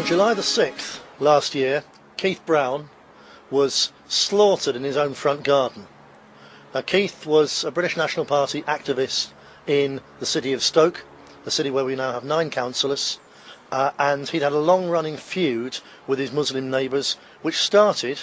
On July the 6th last year, Keith Brown was slaughtered in his own front garden. Now, Keith was a British National Party activist in the city of Stoke, a city where we now have 9 councillors, and he'd had a long-running feud with his Muslim neighbours, which started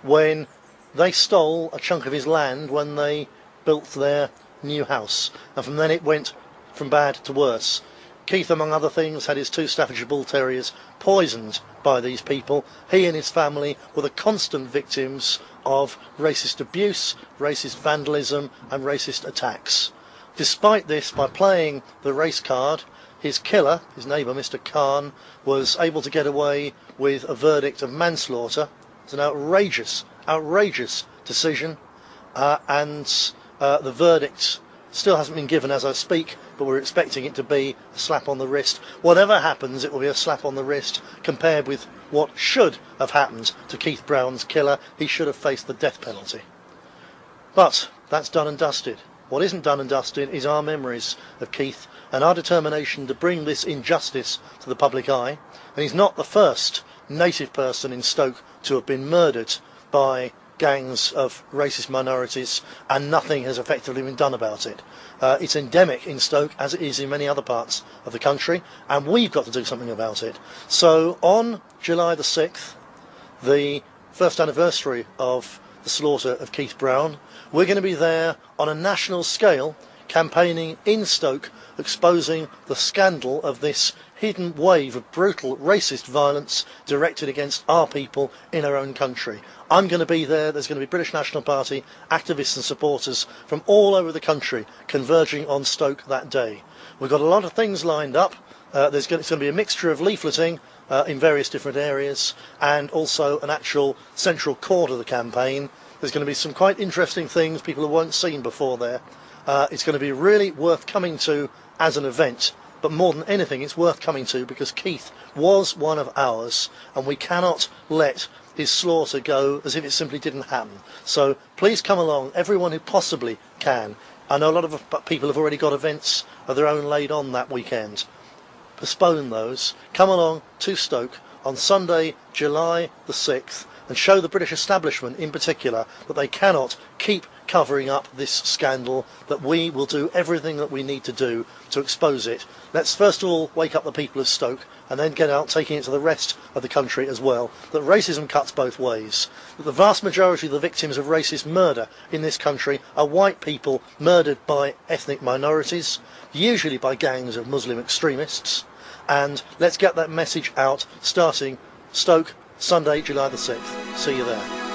when they stole a chunk of his land when they built their new house, and from then it went from bad to worse. Keith, among other things, had his 2 Staffordshire Bull Terriers poisoned by these people. He and his family were the constant victims of racist abuse, racist vandalism and racist attacks. Despite this, by playing the race card, his killer, his neighbour Mr Khan, was able to get away with a verdict of manslaughter. It's an outrageous decision, and the verdict still hasn't been given as I speak, but we're expecting it to be a slap on the wrist. Whatever happens, it will be a slap on the wrist compared with what should have happened to Keith Brown's killer. He should have faced the death penalty. But that's done and dusted. What isn't done and dusted is our memories of Keith and our determination to bring this injustice to the public eye. And he's not the first native person in Stoke to have been murdered by gangs of racist minorities, and nothing has effectively been done about it. It's endemic in Stoke, as it is in many other parts of the country, and we've got to do something about it. So on July the 6th, the first anniversary of the slaughter of Keith Brown, we're going to be there on a national scale, campaigning in Stoke, exposing the scandal of this hidden wave of brutal racist violence directed against our people in our own country. I'm going to be there. There's going to be British National Party activists and supporters from all over the country converging on Stoke that day. We've got a lot of things lined up. It's going to be a mixture of leafleting in various different areas, and also an actual central core to the campaign. There's going to be some quite interesting things people haven't seen before there. It's going to be really worth coming to as an event, but more than anything it's worth coming to because Keith was one of ours, and we cannot let his slaughter go as if it simply didn't happen. So please come along, everyone who possibly can. I know a lot of people have already got events of their own laid on that weekend. Postpone those. Come along to Stoke on Sunday, July the 6th, and show the British establishment in particular that they cannot keep covering up this scandal, that we will do everything that we need to do to expose it. Let's first of all wake up the people of Stoke, and then get out taking it to the rest of the country as well, that racism cuts both ways, that the vast majority of the victims of racist murder in this country are white people murdered by ethnic minorities, usually by gangs of Muslim extremists, and let's get that message out starting Stoke Sunday, July the 6th. See you there.